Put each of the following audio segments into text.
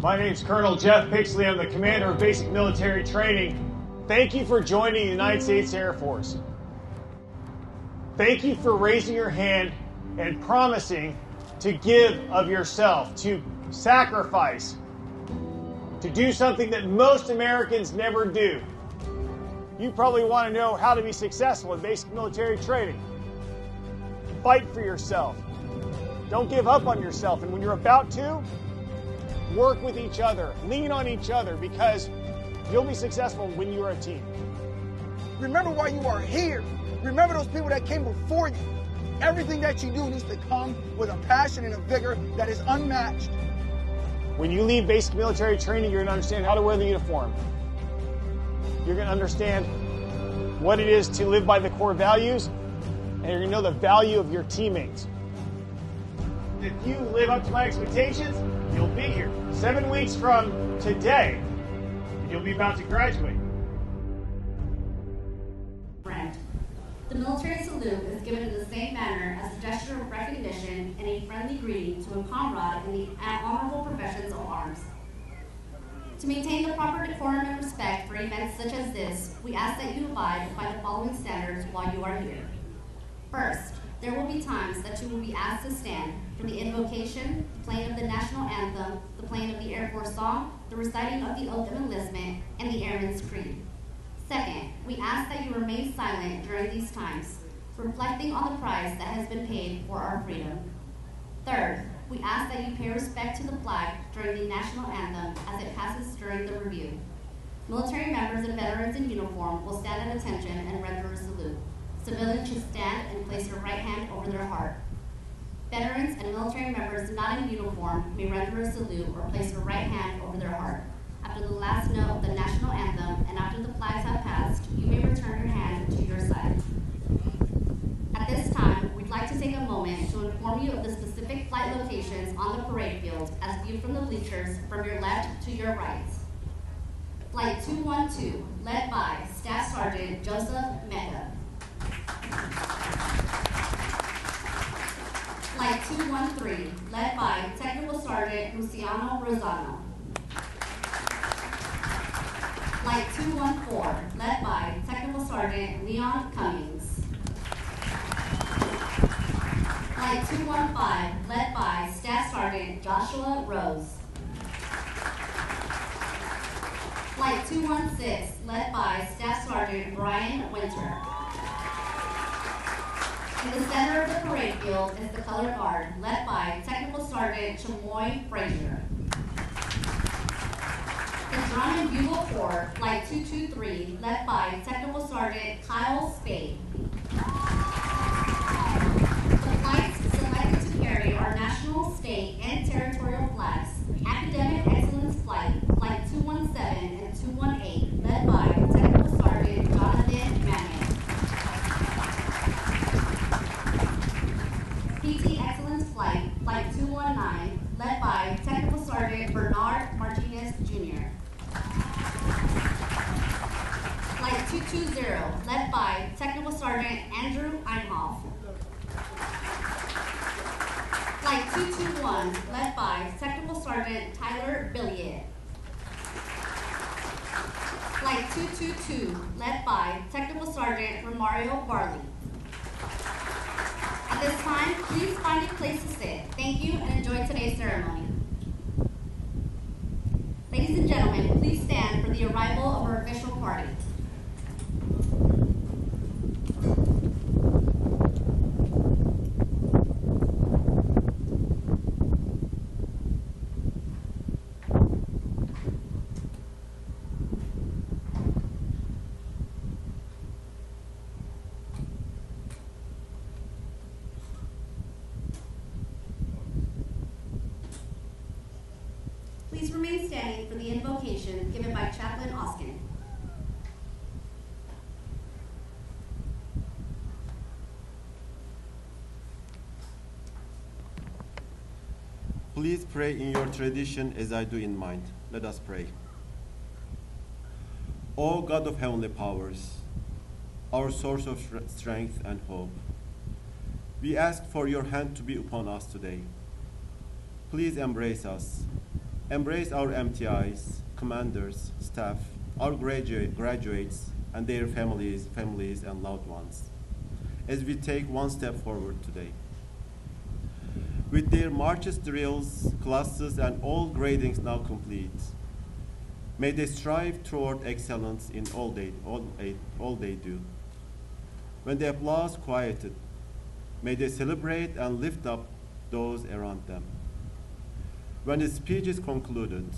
My name's Colonel Jeff Pixley. I'm the commander of Basic Military Training. Thank you for joining the United States Air Force. Thank you for raising your hand and promising to give of yourself, to sacrifice, to do something that most Americans never do. You probably want to know how to be successful in basic military training. Fight for yourself. Don't give up on yourself. And when you're about to, work with each other. Lean on each other, because you'll be successful when you are a team. Remember why you are here. Remember those people that came before you. Everything that you do needs to come with a passion and a vigor that is unmatched. When you leave basic military training, you're going to understand how to wear the uniform. You're going to understand what it is to live by the core values, and you're going to know the value of your teammates. If you live up to my expectations, you'll be here. 7 weeks from today, you'll be about to graduate. The military salute is given in the same manner as a gesture of recognition and a friendly greeting to a comrade in the honorable professions of arms. To maintain the proper decorum and respect for events such as this, we ask that you abide by the following standards while you are here. First, there will be times that you will be asked to stand for the invocation, the playing of the national anthem, the playing of the Air Force song, the reciting of the oath of enlistment, and the Airman's Creed. Second, we ask that you remain silent during these times, reflecting on the price that has been paid for our freedom. Third, we ask that you pay respect to the flag during the national anthem as it passes during the review. Military members and veterans in uniform will stand at attention and render a salute. Civilians should stand and place their right hand over their heart. Veterans and military members not in uniform may render a salute or place their right hand over their heart. After the last note of the national anthem and after the flags have passed, you may return your hand to your side. At this time, we'd like to take a moment to inform you of the specific flight locations on the parade field as viewed from the bleachers from your left to your right. Flight 212, led by Staff Sergeant Joseph Mehta. Flight 213, led by Technical Sergeant Luciano Rosano. Flight 214, led by Technical Sergeant Leon Cummings. Flight 215, led by Staff Sergeant Joshua Rose. Flight 216, led by Staff Sergeant Brian Winter. In the center of the parade field is the Color Guard, led by Technical Sergeant Chamoy Frazier. The Drum and Bugle Corps, Flight 223, led by Technical Sergeant Kyle Spade. The flights selected to carry our national, state, and territorial flags. Academic Excellence Flight, Flight 217 and 218, led by Technical Sergeant Jonathan Manning. PT Excellence Flight, Flight 219, led by Technical Sergeant Bernard Martinez, Jr. Flight 220, led by Technical Sergeant Andrew Einhoff. Flight 221, led by Technical Sergeant Tyler Billiet. Flight 222, led by Technical Sergeant Romario Barley. At this time, please find a place to sit. Thank you and enjoy today's ceremony. Ladies and gentlemen, please stand for the arrival of our official party. Please remain standing for the invocation given by Chaplain Oskin. Please pray in your tradition as I do in mine. Let us pray. O God of heavenly powers, our source of strength and hope, we ask for your hand to be upon us today. Please embrace us, Embrace our MTIs, commanders, staff, our graduates, and their families and loved ones, as we take one step forward today. With their marches, drills, classes, and all gradings now complete, may they strive toward excellence in all they do. When the applause quieted, may they celebrate and lift up those around them. When the speech is concluded,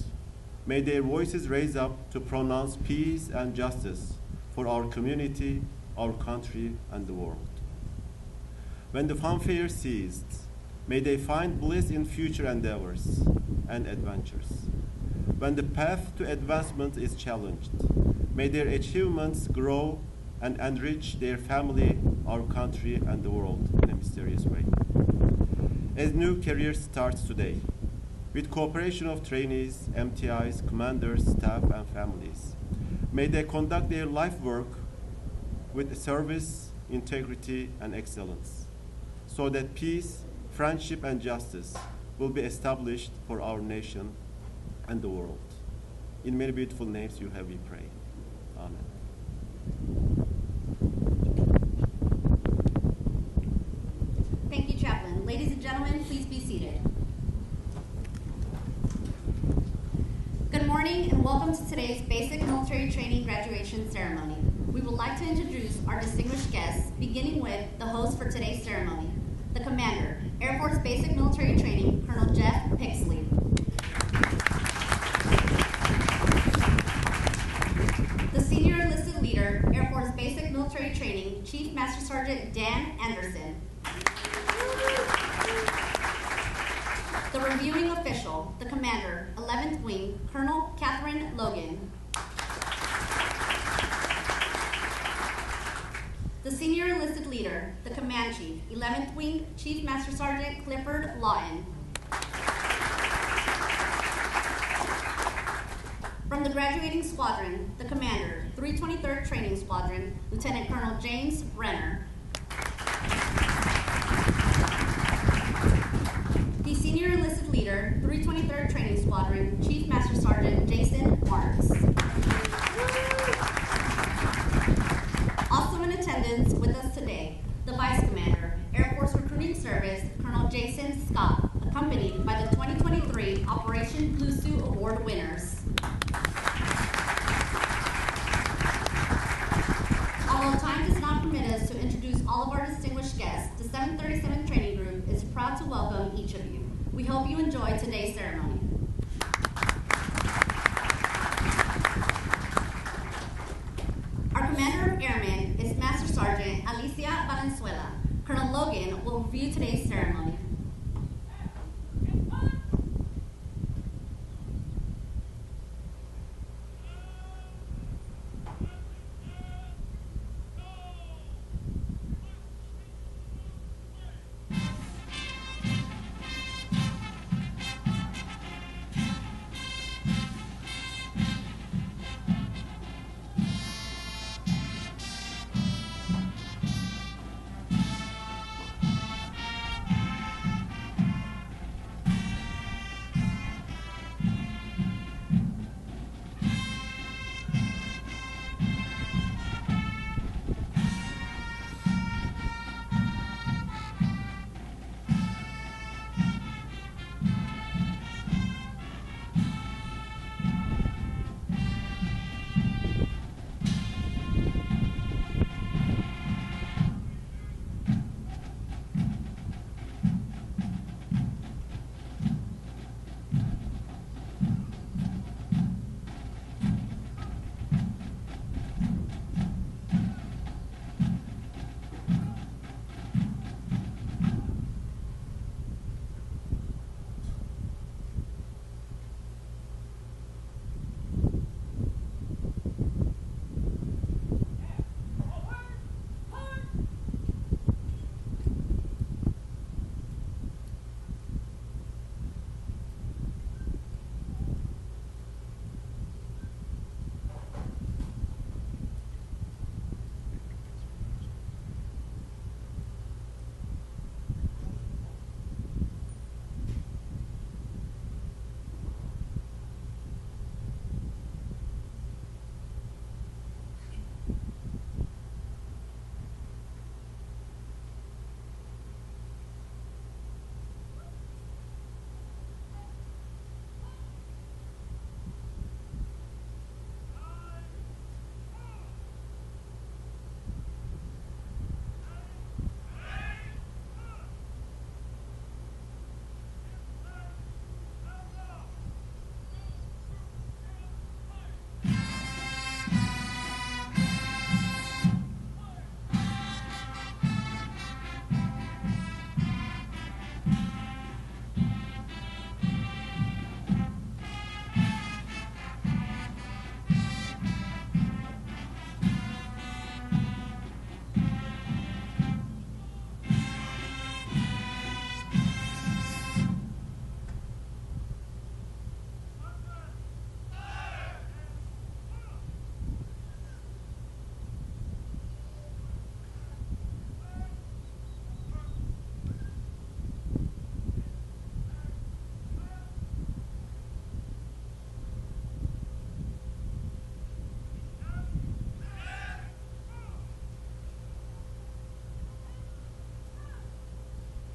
may their voices raise up to pronounce peace and justice for our community, our country, and the world. When the fanfare ceased, may they find bliss in future endeavors and adventures. When the path to advancement is challenged, may their achievements grow and enrich their family, our country, and the world in a mysterious way. As new career starts today, with cooperation of trainees, MTIs, commanders, staff, and families, may they conduct their life work with service, integrity, and excellence, so that peace, friendship, and justice will be established for our nation and the world. In many beautiful names you have we pray. Amen. Thank you, Chaplain. Ladies and gentlemen, please be seated. Good morning and welcome to today's Basic Military Training Graduation Ceremony. We would like to introduce our distinguished guests, beginning with the host for today's ceremony, the Commander, Air Force Basic Military Training, Colonel Jeff Pixley. The Senior Enlisted Leader, Air Force Basic Military Training, Chief Master Sergeant Dan Anderson. The Reviewing Official, the Commander, 11th Wing, Colonel Catherine Logan. The Senior Enlisted Leader, the Command Chief, 11th Wing, Chief Master Sergeant Clifford Lawton. From the Graduating Squadron, the Commander, 323rd Training Squadron, Lieutenant Colonel James Renner. The Senior Enlisted Leader, 323rd Training Squadron, Chief Master Sergeant Jason Marks. Also in attendance with us today, the Vice Commander, Air Force Recruiting Service, Colonel Jason Scott, accompanied by the 2023 Operation Blue Suit Award winners. Although time does not permit us to introduce all of our distinguished guests, the 737 Training Group is proud to welcome each of you. We hope you enjoy today's ceremony. Our Commander of Airmen is Master Sergeant Alicia Valenzuela. Colonel Logan will review today's ceremony.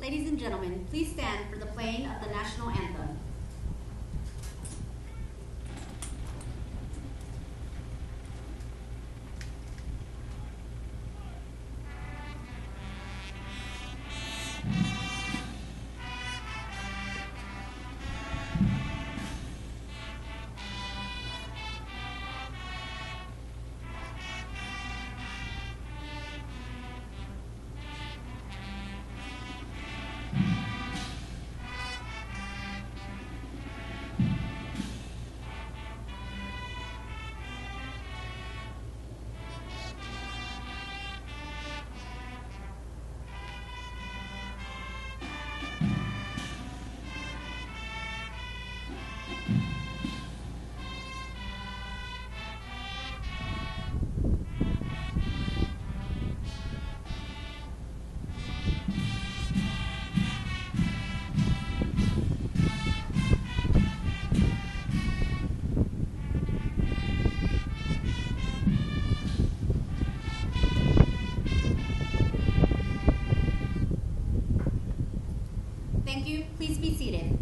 Ladies and gentlemen, please stand for the playing of the national anthem. Thank you. Please be seated.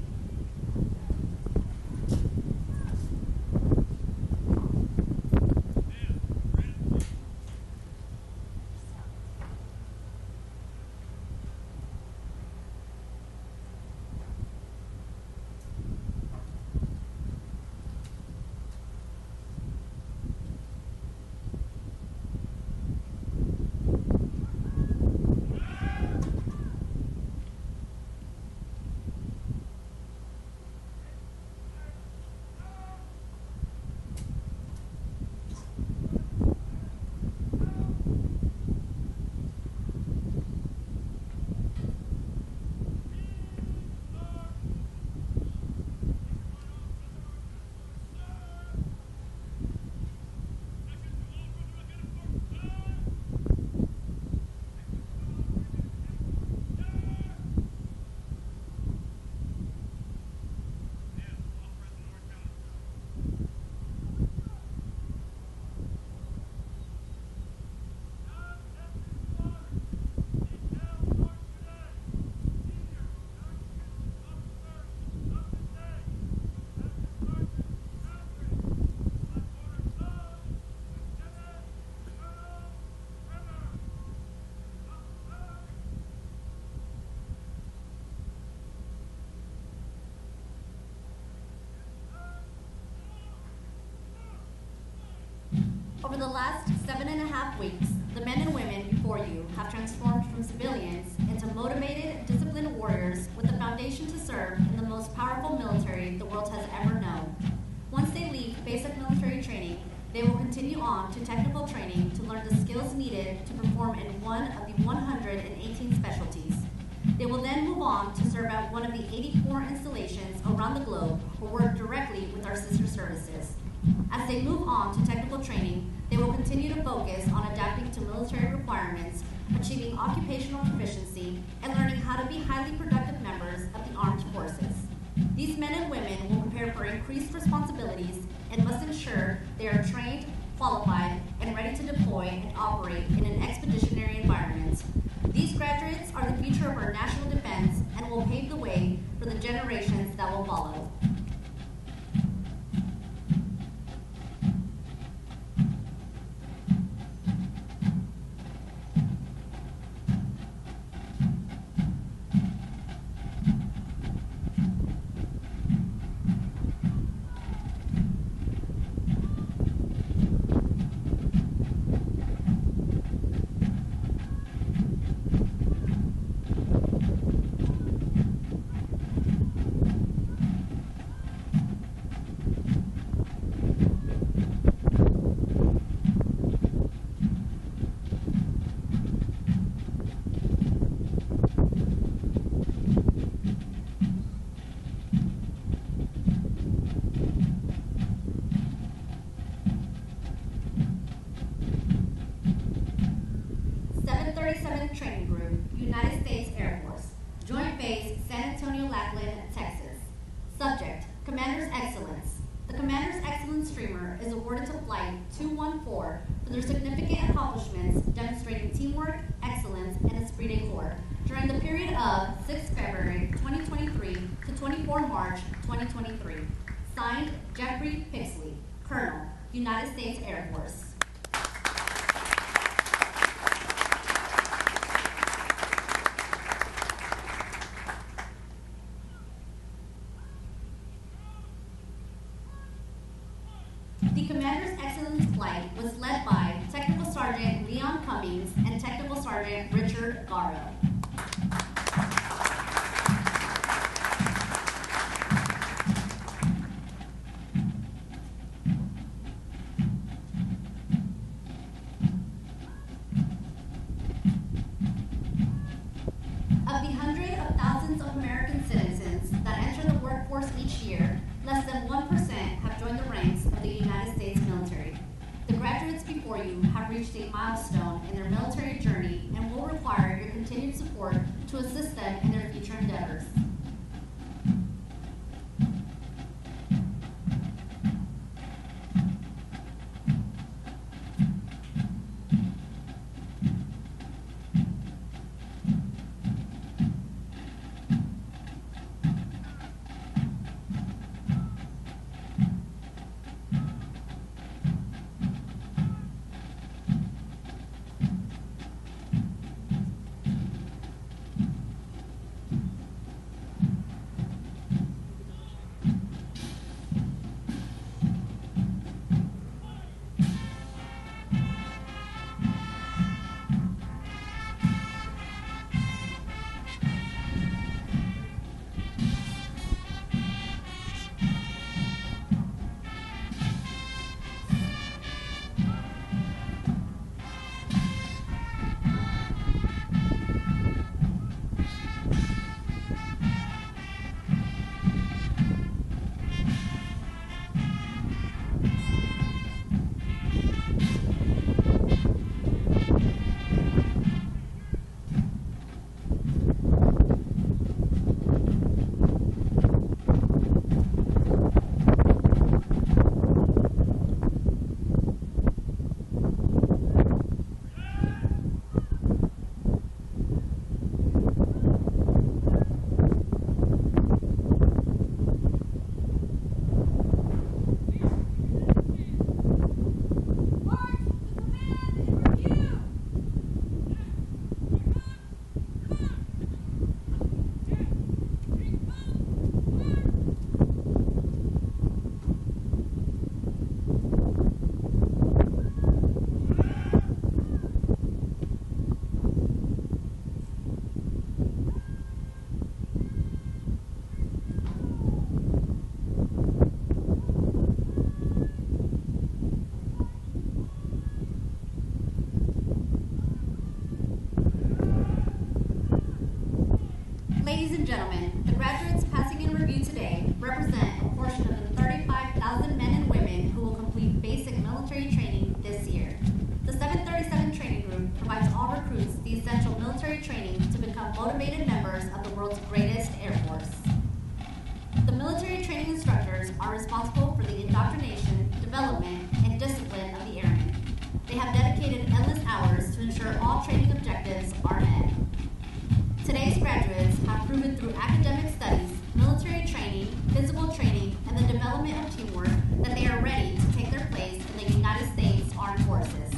Over the last 7.5 weeks, the men and women before you have transformed from civilians into motivated, disciplined warriors with the foundation to serve in the most powerful military the world has ever known. Once they leave basic military training, they will continue on to technical training to learn the skills needed to perform in one of the 118 specialties. They will then move on to serve at one of the 84 installations around the globe or work directly with our sister services. As they move on to technical training, they will continue to focus on adapting to military requirements, achieving occupational proficiency, and learning how to be highly productive members of the armed forces. These men and women will prepare for increased responsibilities and must ensure they are trained, qualified, and ready to deploy and operate in an expeditionary environment. These graduates are the future of our national defense and will pave the way for the generations that will follow. Training Group, United States Air Force, Joint Base San Antonio-Lackland, Texas. Subject, Commander's Excellence. The Commander's Excellence Streamer is awarded to Flight 214 for their significant accomplishments demonstrating teamwork, excellence, and esprit de corps during the period of 6 February 2023 to 24 March 2023. Signed, Jeffrey Pixley, Colonel, United States Air Force. The Commander's Excellence Flight was led by Technical Sergeant Leon Cummings and Technical Sergeant Richard Garrow. Of the hundreds of thousands of American citizens that enter the workforce each year, less than 1% have joined the ranks of the United States military. The graduates before you have reached a milestone in their military journey and will require your continued support to assist them in their future endeavors. Ladies and gentlemen, the graduates passing in review today represent a portion of the 35,000 men and women who will complete basic military training this year. The 737 Training Group provides all recruits the essential military training to become motivated members of the world's greatest Air Force. The military training instructors are responsible for the indoctrination, development, and discipline of the airmen. They have dedicated endless hours to ensure all training objectives are met. Today's graduates have proven through academic studies, military training, physical training, and the development of teamwork that they are ready to take their place in the United States Armed Forces.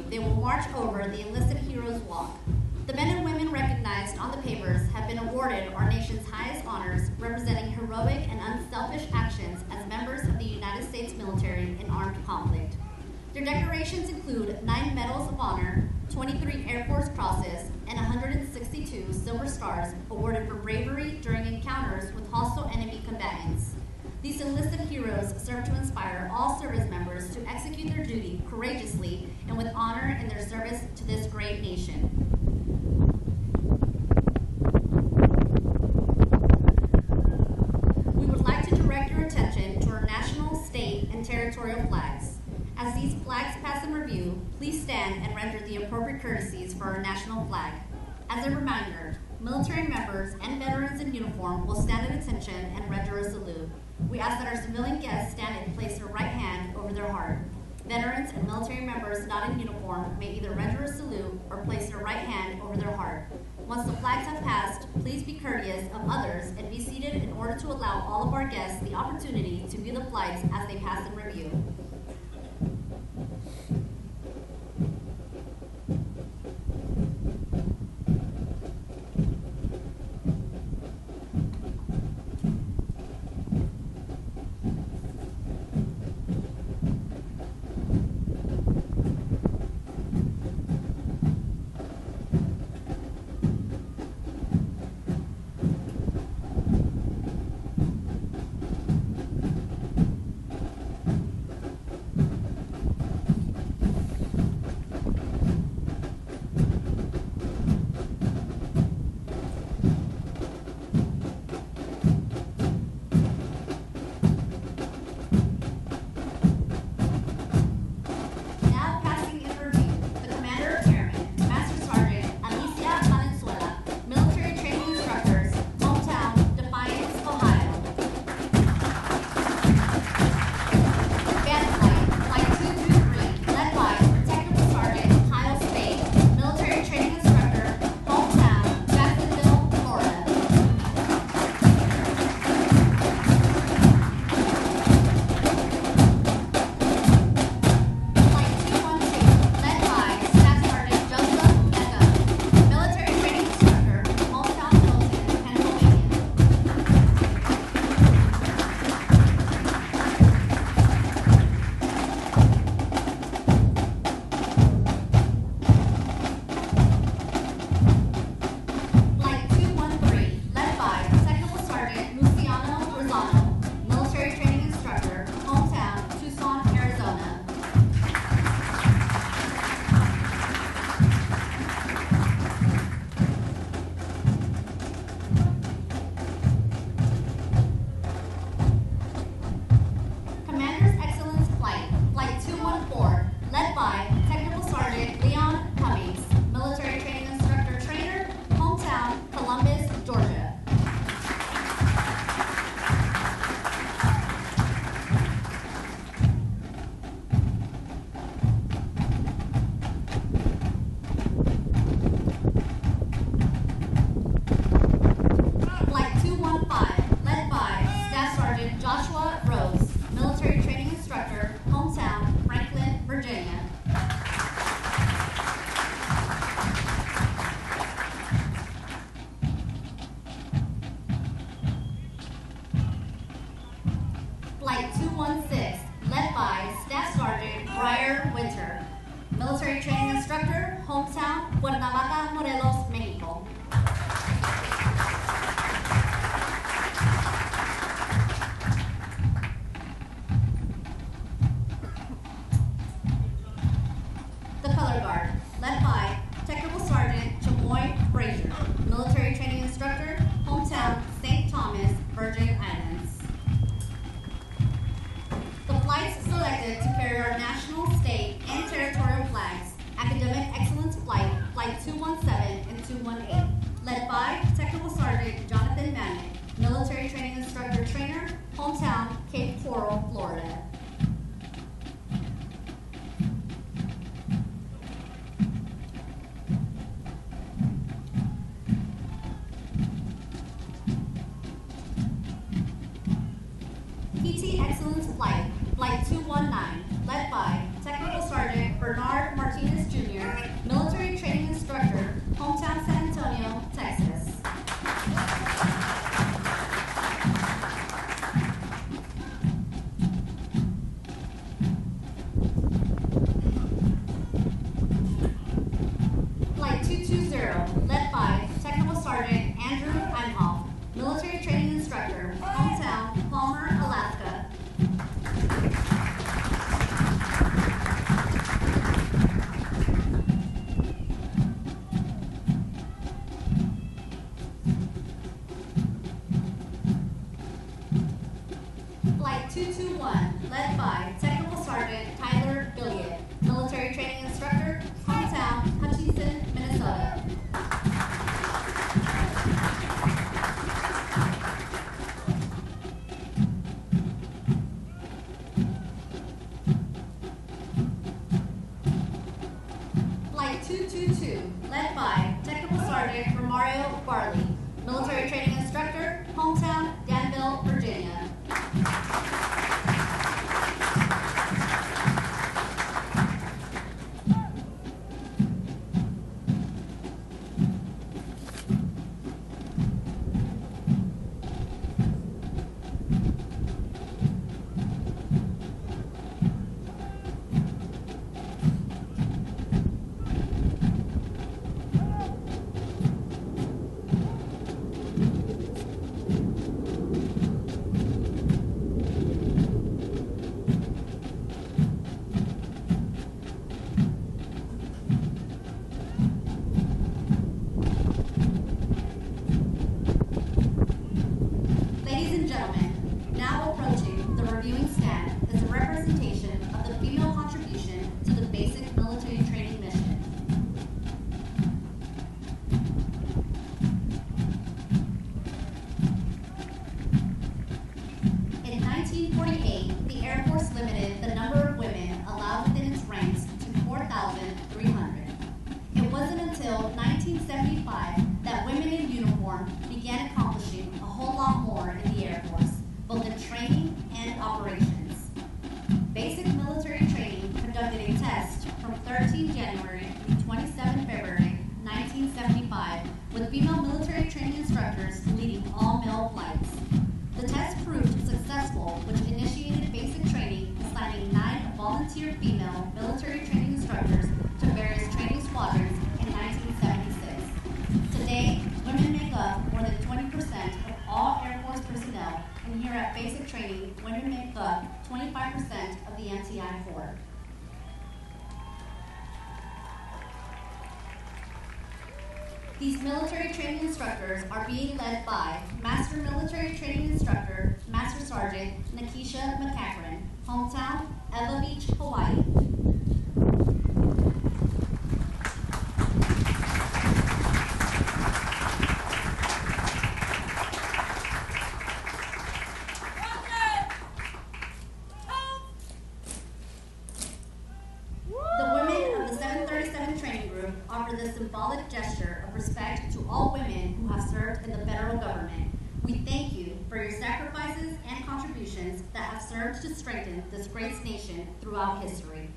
They will march over the Enlisted Heroes Walk. The men and women recognized on the papers have been awarded our nation's highest honors, representing heroic and unselfish actions as members of the United States military in armed conflict. Your decorations include 9 Medals of Honor, 23 Air Force Crosses, and 162 Silver Stars awarded for bravery during encounters with hostile enemy combatants. These enlisted heroes serve to inspire all service members to execute their duty courageously and with honor in their service to this great nation. We would like to direct your attention to our national, state, and territorial flags. As these flags pass in review, please stand and render the appropriate courtesies for our national flag. As a reminder, military members and veterans in uniform will stand at attention and render a salute. We ask that our civilian guests stand and place their right hand over their heart. Veterans and military members not in uniform may either render a salute or place their right hand over their heart. Once the flags have passed, please be courteous of others and be seated in order to allow all of our guests the opportunity to view the flags as they pass in review. Military Training Instructor, Hometown, Cuernavaca, Morelos, Mexico. The Color Guard, led by Technical Sergeant Chamoy Frazier, Military Training Instructor, Hometown, St. Thomas, Virgin Islands. The flights selected to carry our national, state, and territorial flags, Academic Excellence Flight, Flight 217 and 218, led by Technical Sergeant Jonathan Mannick, Military Training Instructor Trainer, Hometown, Cape Coral, Florida. PT Excellence Flight, Flight 219, led by Technical Sergeant Bernard Martinez Jr., Military Training Instructor, Hometown San Antonio, Texas. led by Technical Sergeant Tyler Billiot, military training instructor, hometown, Hutchinson, Minnesota. Flight 222, led by Technical Sergeant Romario Barley, military training instructor, hometown, Danville, Virginia. Ladies and gentlemen, now approaching the reviewing stand is a representation of the female contribution to the basic military training mission. In 1948, the Air Force limited the number of women allowed within its ranks to 4,300. It wasn't until 1975 that women in uniform began accomplishing a whole lot more in the Air Force, both in training and operations. Basic military training conducted a test from 13 January through 27 February 1975 with female military training instructors leading all male flights. The test proved successful, which initiated basic training, assigning 9 volunteer female military training instructors to various training squadrons in 1976. Today, women make up more than 20% of all Air Force personnel, and here at basic training, women make up 25% of the MTI Corps. These military training instructors are being led by Master Military Training Instructor, Master Sergeant Nakisha McCachran, hometown, Eva Beach, Hawaii. The women of the 737 Training Group offer the symbolic gesture of respect to all women who have served in the federal government. We thank you for your sacrifices and contributions that have served to strengthen this great nation throughout history.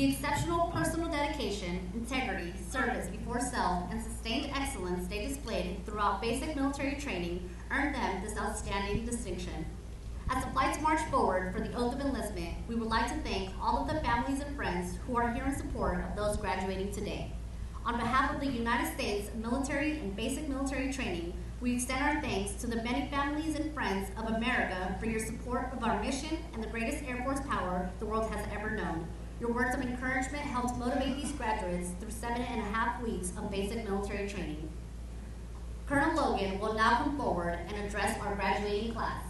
The exceptional personal dedication, integrity, service before self, and sustained excellence they displayed throughout basic military training earned them this outstanding distinction. As the flights march forward for the oath of enlistment, we would like to thank all of the families and friends who are here in support of those graduating today. On behalf of the United States military and basic military training, we extend our thanks to the many families and friends of America for your support of our mission and the greatest Air Force power the world has ever known. Your words of encouragement helped motivate these graduates through 7.5 weeks of basic military training. Colonel Logan will now come forward and address our graduating class.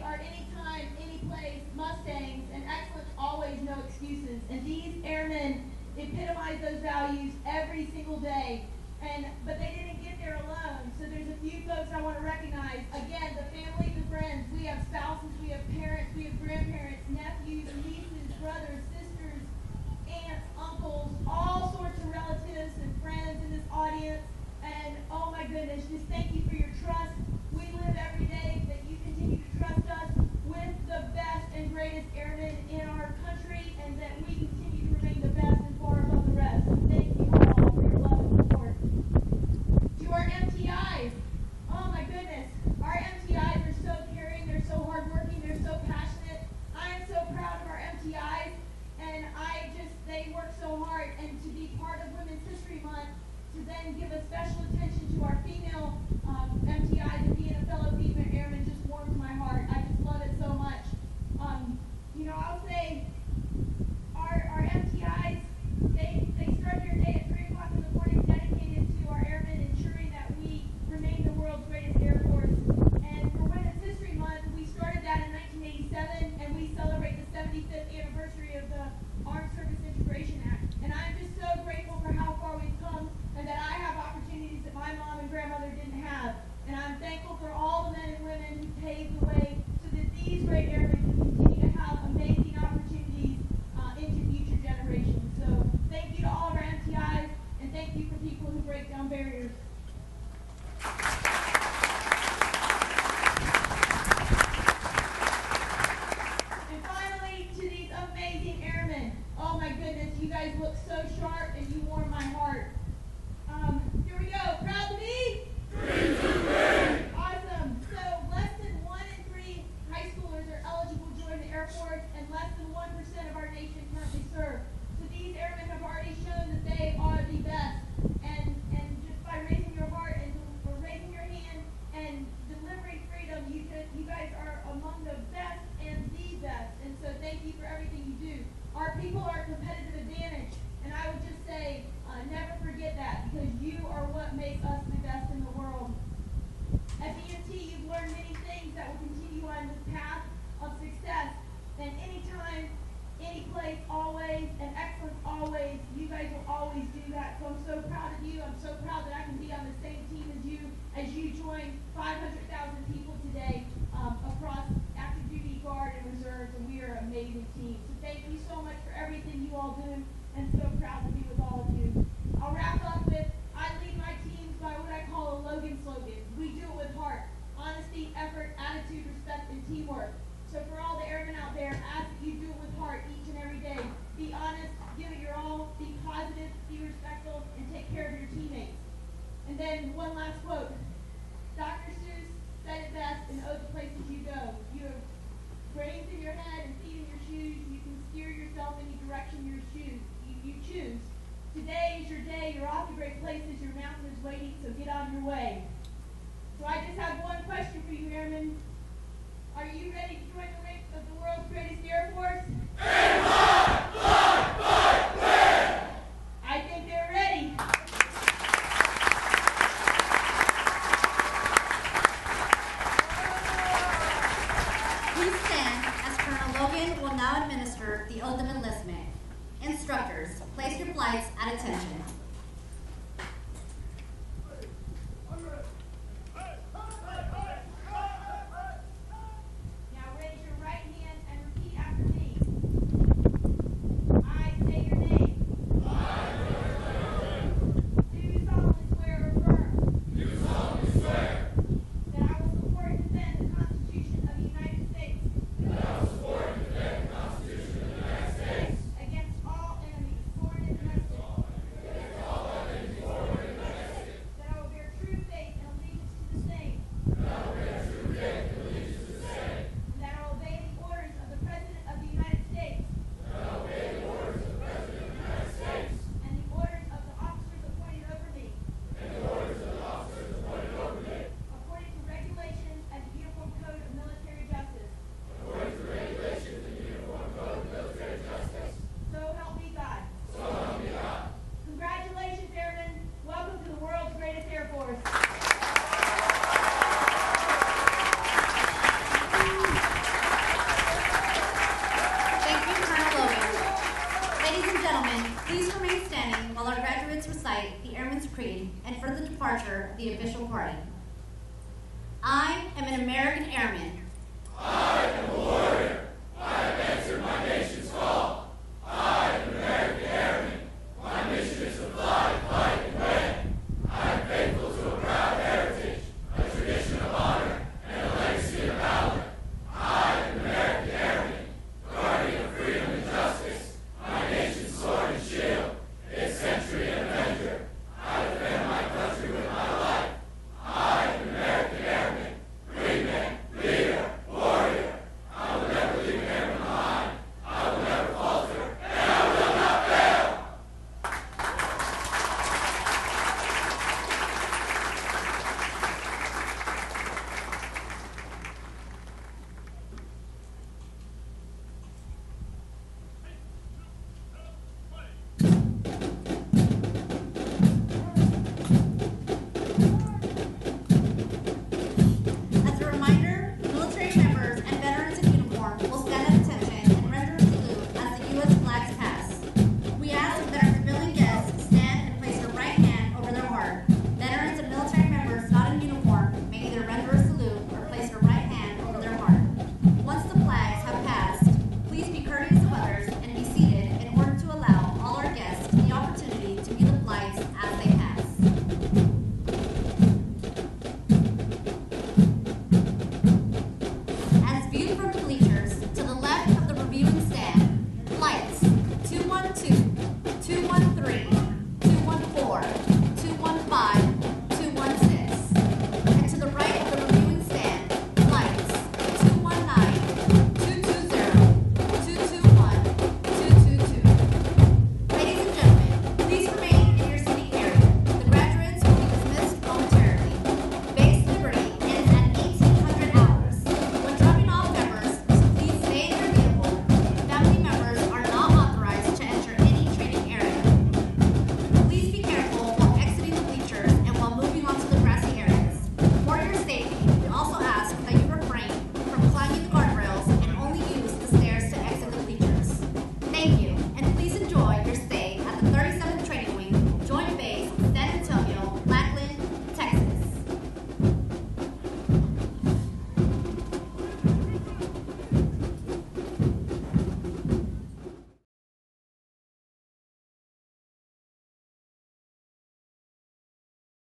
Anytime, Anyplace, Mustangs, and excellence always, no excuses. And these airmen epitomize those values every single day. But they didn't get there alone. So there's a few folks I want to recognize. Again, the families and friends. We have spouses, we have parents, we have grandparents, nephews, nieces, brothers, sisters, aunts, uncles, all sorts of relatives and friends in this audience. And oh my goodness, just thank you for your trust. We live every day that you continue to trust us with the best and greatest airmen in our country, and that we continue to remain the best and far above the rest. So thank you all for your love and support. To our MTIs, oh my goodness, our MTIs are so caring, they're so hardworking, they're so passionate. I am so proud of our MTIs, and they work so hard. And to be part of Women's History Month, to then give a special attention to our female MTIs and being a fellow female airman just warms my heart. I just love it so much. I'll say our MTIs, they start their day at 3 o'clock in the morning dedicated to our airmen, ensuring that we And one last quote. Dr. Seuss said it best in Ode to Places You Go. You have brains in your head and feet in your shoes. You can steer yourself any direction you choose. Today is your day. You're off to great places. Your mountain is waiting, so get on your way. So I just have one question for you, Airmen. Are you ready to join the ranks of the world's greatest Air Force? I think they're ready. Please stand as Colonel Logan will now administer the oath of enlistment. Instructors, place your flights at attention. Now raise your right hand and repeat after me. I say your name. Do you solemnly swear or affirm? That I will support and defend the Constitution of the United States. Against all enemies, foreign and domestic. That I will bear true faith and allegiance to the same. That I will obey the orders of the President of the United States. And the orders of the officers appointed over me. According to regulations and the Uniform Code of Military Justice. So help me God. Congratulations, Airmen. Welcome to the world's greatest Air Force. Thank you, Colonel Logan. Ladies and gentlemen, please remain standing while our graduates recite the Airman's Creed and for the departure of the official party. I am an American Airman. I am a warrior.